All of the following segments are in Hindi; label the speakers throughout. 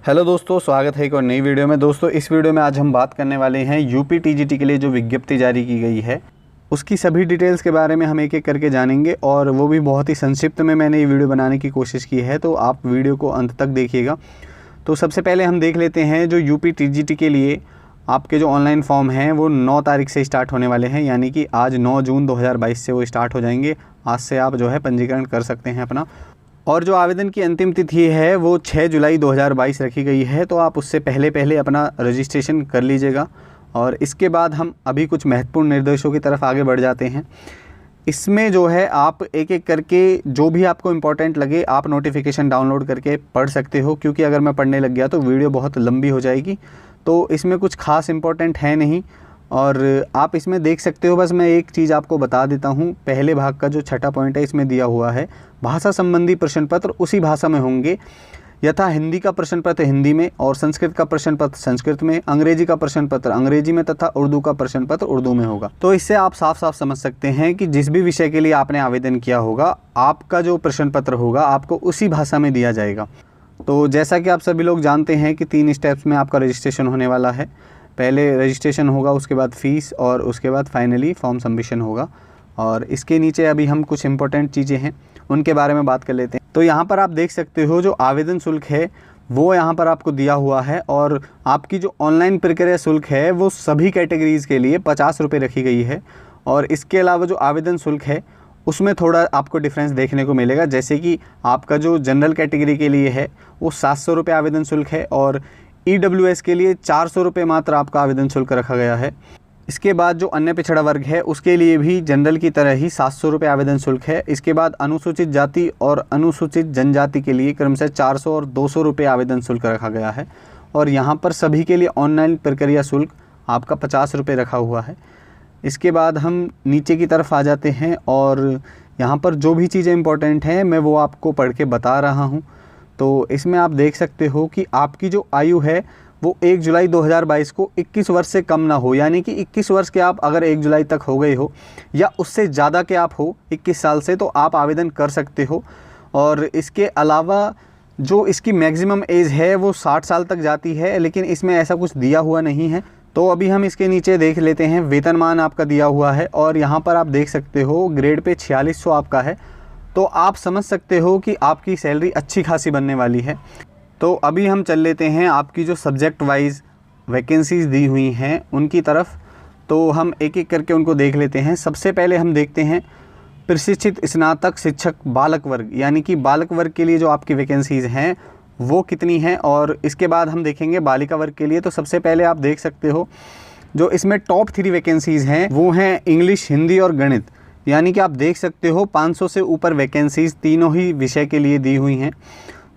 Speaker 1: हेलो दोस्तों, स्वागत है एक और नई वीडियो में। दोस्तों, इस वीडियो में आज हम बात करने वाले हैं यूपी टीजीटी के लिए जो विज्ञप्ति जारी की गई है उसकी सभी डिटेल्स के बारे में हम एक एक करके जानेंगे, और वो भी बहुत ही संक्षिप्त में मैंने ये वीडियो बनाने की कोशिश की है, तो आप वीडियो को अंत तक देखिएगा। तो सबसे पहले हम देख लेते हैं जो यूपी टीजीटी के लिए आपके जो ऑनलाइन फॉर्म हैं वो 9 तारीख से स्टार्ट होने वाले हैं, यानी कि आज 9 जून 2022 से वो स्टार्ट हो जाएंगे। आज से आप जो है पंजीकरण कर सकते हैं अपना। और जो आवेदन की अंतिम तिथि है वो 6 जुलाई 2022 रखी गई है, तो आप उससे पहले अपना रजिस्ट्रेशन कर लीजिएगा। और इसके बाद हम अभी कुछ महत्वपूर्ण निर्देशों की तरफ आगे बढ़ जाते हैं। इसमें जो है आप एक एक करके जो भी आपको इम्पोर्टेंट लगे आप नोटिफिकेशन डाउनलोड करके पढ़ सकते हो, क्योंकि अगर मैं पढ़ने लग गया तो वीडियो बहुत लंबी हो जाएगी। तो इसमें कुछ खास इम्पोर्टेंट है नहीं, और आप इसमें देख सकते हो। बस मैं एक चीज़ आपको बता देता हूँ, पहले भाग का जो छठा पॉइंट है इसमें दिया हुआ है भाषा संबंधी प्रश्न पत्र उसी भाषा में होंगे, यथा हिंदी का प्रश्न पत्र हिंदी में, और संस्कृत का प्रश्न पत्र संस्कृत में, अंग्रेजी का प्रश्न पत्र अंग्रेजी में, तथा उर्दू का प्रश्न पत्र उर्दू में होगा। तो इससे आप साफ साफ समझ सकते हैं कि जिस भी विषय के लिए आपने आवेदन किया होगा, आपका जो प्रश्न पत्र होगा आपको उसी भाषा में दिया जाएगा। तो जैसा कि आप सभी लोग जानते हैं कि 3 स्टेप्स में आपका रजिस्ट्रेशन होने वाला है। पहले रजिस्ट्रेशन होगा, उसके बाद फ़ीस, और उसके बाद फाइनली फॉर्म सबमिशन होगा। और इसके नीचे अभी हम कुछ इंपॉर्टेंट चीज़ें हैं उनके बारे में बात कर लेते हैं। तो यहाँ पर आप देख सकते हो जो आवेदन शुल्क है वो यहाँ पर आपको दिया हुआ है, और आपकी जो ऑनलाइन प्रक्रिया शुल्क है वो सभी कैटेगरीज़ के लिए 50 रुपये रखी गई है। और इसके अलावा जो आवेदन शुल्क है उसमें थोड़ा आपको डिफरेंस देखने को मिलेगा, जैसे कि आपका जो जनरल कैटेगरी के लिए है वो 700 रुपये आवेदन शुल्क है, और EWS के लिए 400 रुपये मात्र आपका आवेदन शुल्क रखा गया है। इसके बाद जो अन्य पिछड़ा वर्ग है उसके लिए भी जनरल की तरह ही 700 रुपये आवेदन शुल्क है। इसके बाद अनुसूचित जाति और अनुसूचित जनजाति के लिए क्रमशः 400 और 200 रुपये आवेदन शुल्क रखा गया है। और यहाँ पर सभी के लिए ऑनलाइन प्रक्रिया शुल्क आपका 50 रुपये रखा हुआ है। इसके बाद हम नीचे की तरफ आ जाते हैं, और यहाँ पर जो भी चीज़ें इंपॉर्टेंट हैं मैं वो आपको पढ़ के बता रहा हूँ। तो इसमें आप देख सकते हो कि आपकी जो आयु है वो 1 जुलाई 2022 को 21 वर्ष से कम ना हो, यानी कि 21 वर्ष के आप अगर 1 जुलाई तक हो गए हो या उससे ज़्यादा के आप हो 21 साल से, तो आप आवेदन कर सकते हो। और इसके अलावा जो इसकी मैक्सिमम एज है वो 60 साल तक जाती है, लेकिन इसमें ऐसा कुछ दिया हुआ नहीं है। तो अभी हम इसके नीचे देख लेते हैं। वेतनमान आपका दिया हुआ है, और यहाँ पर आप देख सकते हो ग्रेड पे 4600 आपका है। तो आप समझ सकते हो कि आपकी सैलरी अच्छी खासी बनने वाली है। तो अभी हम चल लेते हैं आपकी जो सब्जेक्ट वाइज वैकेंसीज़ दी हुई हैं उनकी तरफ। तो हम एक एक करके उनको देख लेते हैं। सबसे पहले हम देखते हैं प्रशिक्षित स्नातक शिक्षक बालक वर्ग, यानी कि बालक वर्ग के लिए जो आपकी वैकेंसीज़ हैं वो कितनी हैं, और इसके बाद हम देखेंगे बालिका वर्ग के लिए। तो सबसे पहले आप देख सकते हो जो इसमें टॉप 3 वैकेंसीज़ हैं वो हैं इंग्लिश, हिंदी और गणित, यानी कि आप देख सकते हो 500 से ऊपर वैकेंसीज़ तीनों ही विषय के लिए दी हुई हैं।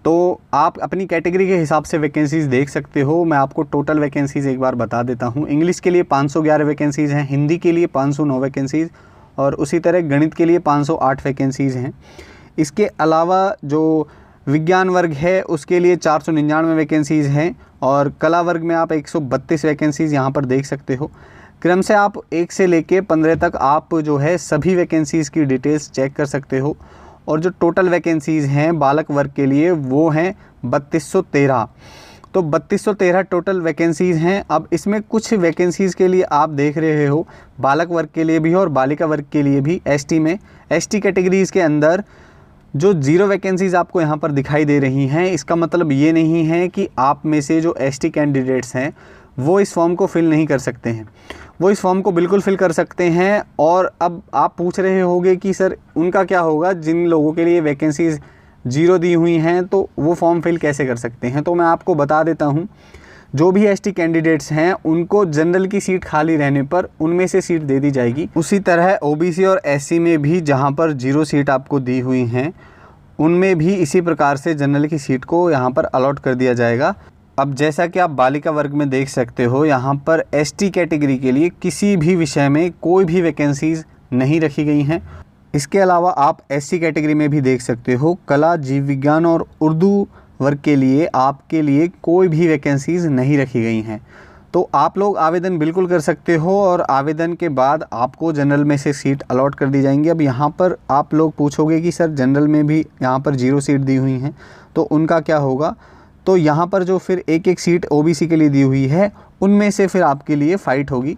Speaker 1: तो आप अपनी कैटेगरी के हिसाब से वैकेंसीज़ देख सकते हो। मैं आपको टोटल वैकेंसीज़ एक बार बता देता हूँ। इंग्लिश के लिए 511 वैकेंसीज़ हैं, हिंदी के लिए 509 वैकेंसीज़, और उसी तरह गणित के लिए 508 वैकेंसीज़ हैं। इसके अलावा जो विज्ञान वर्ग है उसके लिए 499 वैकेंसीज़ हैं, और कला वर्ग में आप 132 वैकेंसीज़ यहाँ पर देख सकते हो। क्रम से आप 1 से लेके 15 तक आप जो है सभी वैकेंसीज़ की डिटेल्स चेक कर सकते हो। और जो टोटल वैकेंसीज़ हैं बालक वर्ग के लिए वो हैं 3213। तो 3213 टोटल वैकेंसीज़ हैं। अब इसमें कुछ वैकेंसीज़ के लिए आप देख रहे हो बालक वर्ग के लिए भी और बालिका वर्ग के लिए भी। एसटी में, एसटी कैटेगरीज़ के अंदर जो 0 वैकेंसीज़ आपको यहाँ पर दिखाई दे रही हैं, इसका मतलब ये नहीं है कि आप में से जो एसटी कैंडिडेट्स हैं वो इस फॉर्म को फिल नहीं कर सकते हैं। वो इस फॉर्म को बिल्कुल फिल कर सकते हैं। और अब आप पूछ रहे होंगे कि सर उनका क्या होगा, जिन लोगों के लिए वैकेंसीज़ 0 दी हुई हैं तो वो फॉर्म फिल कैसे कर सकते हैं। तो मैं आपको बता देता हूँ, जो भी एसटी कैंडिडेट्स हैं उनको जनरल की सीट खाली रहने पर उनमें से सीट दे दी जाएगी। उसी तरह ओबीसी और एससी में भी जहाँ पर 0 सीट आपको दी हुई हैं उनमें भी इसी प्रकार से जनरल की सीट को यहाँ पर अलॉट कर दिया जाएगा। अब जैसा कि आप बालिका वर्ग में देख सकते हो, यहाँ पर एसटी कैटेगरी के लिए किसी भी विषय में कोई भी वैकेंसीज़ नहीं रखी गई हैं। इसके अलावा आप एससी कैटेगरी में भी देख सकते हो, कला, जीव विज्ञान और उर्दू वर्ग के लिए आपके लिए कोई भी वैकेंसीज़ नहीं रखी गई हैं। तो आप लोग आवेदन बिल्कुल कर सकते हो, और आवेदन के बाद आपको जनरल में से सीट अलॉट कर दी जाएंगी। अब यहाँ पर आप लोग पूछोगे कि सर जनरल में भी यहाँ पर 0 सीट दी हुई हैं तो उनका क्या होगा। तो यहाँ पर जो फिर एक एक सीट ओबीसी के लिए दी हुई है, उनमें से फिर आपके लिए फ़ाइट होगी,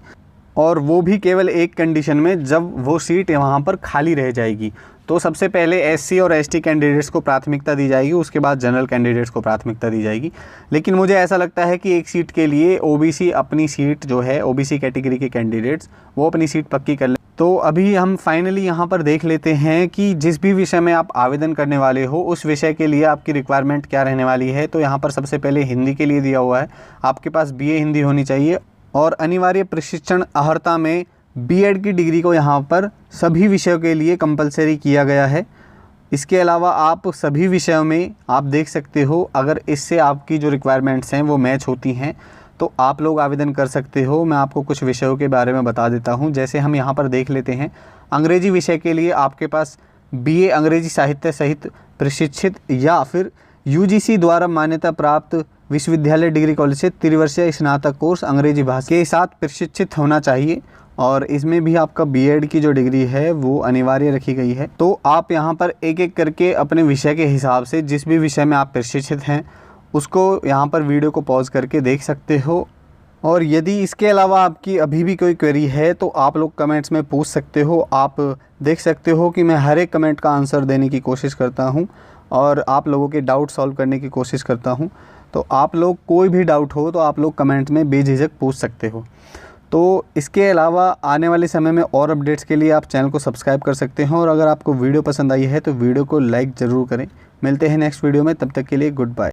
Speaker 1: और वो भी केवल एक कंडीशन में, जब वो सीट वहाँ पर खाली रह जाएगी। तो सबसे पहले एससी और एसटी कैंडिडेट्स को प्राथमिकता दी जाएगी, उसके बाद जनरल कैंडिडेट्स को प्राथमिकता दी जाएगी। लेकिन मुझे ऐसा लगता है कि एक सीट के लिए ओबीसी अपनी सीट जो है, ओबीसी कैटेगरी के कैंडिडेट्स वो अपनी सीट पक्की कर लें। तो अभी हम फाइनली यहाँ पर देख लेते हैं कि जिस भी विषय में आप आवेदन करने वाले हो, उस विषय के लिए आपकी रिक्वायरमेंट क्या रहने वाली है। तो यहाँ पर सबसे पहले हिंदी के लिए दिया हुआ है, आपके पास बीए हिंदी होनी चाहिए, और अनिवार्य प्रशिक्षण अर्हता में बीएड की डिग्री को यहाँ पर सभी विषयों के लिए कंपलसरी किया गया है। इसके अलावा आप सभी विषयों में आप देख सकते हो, अगर इससे आपकी जो रिक्वायरमेंट्स हैं वो मैच होती हैं तो आप लोग आवेदन कर सकते हो। मैं आपको कुछ विषयों के बारे में बता देता हूँ। जैसे हम यहाँ पर देख लेते हैं, अंग्रेजी विषय के लिए आपके पास बीए अंग्रेजी साहित्य सहित प्रशिक्षित या फिर यूजीसी द्वारा मान्यता प्राप्त विश्वविद्यालय डिग्री कॉलेज से त्रिवर्षीय स्नातक कोर्स अंग्रेजी भाषा के साथ प्रशिक्षित होना चाहिए, और इसमें भी आपका बीएड की जो डिग्री है वो अनिवार्य रखी गई है। तो आप यहाँ पर एक एक करके अपने विषय के हिसाब से जिस भी विषय में आप प्रशिक्षित हैं उसको यहाँ पर वीडियो को पॉज करके देख सकते हो। और यदि इसके अलावा आपकी अभी भी कोई क्वेरी है तो आप लोग कमेंट्स में पूछ सकते हो। आप देख सकते हो कि मैं हर एक कमेंट का आंसर देने की कोशिश करता हूँ और आप लोगों के डाउट सॉल्व करने की कोशिश करता हूँ। तो आप लोग कोई भी डाउट हो तो आप लोग कमेंट में बेझिझक पूछ सकते हो। तो इसके अलावा आने वाले समय में और अपडेट्स के लिए आप चैनल को सब्सक्राइब कर सकते हैं, और अगर आपको वीडियो पसंद आई है तो वीडियो को लाइक ज़रूर करें। मिलते हैं नेक्स्ट वीडियो में, तब तक के लिए गुड बाय।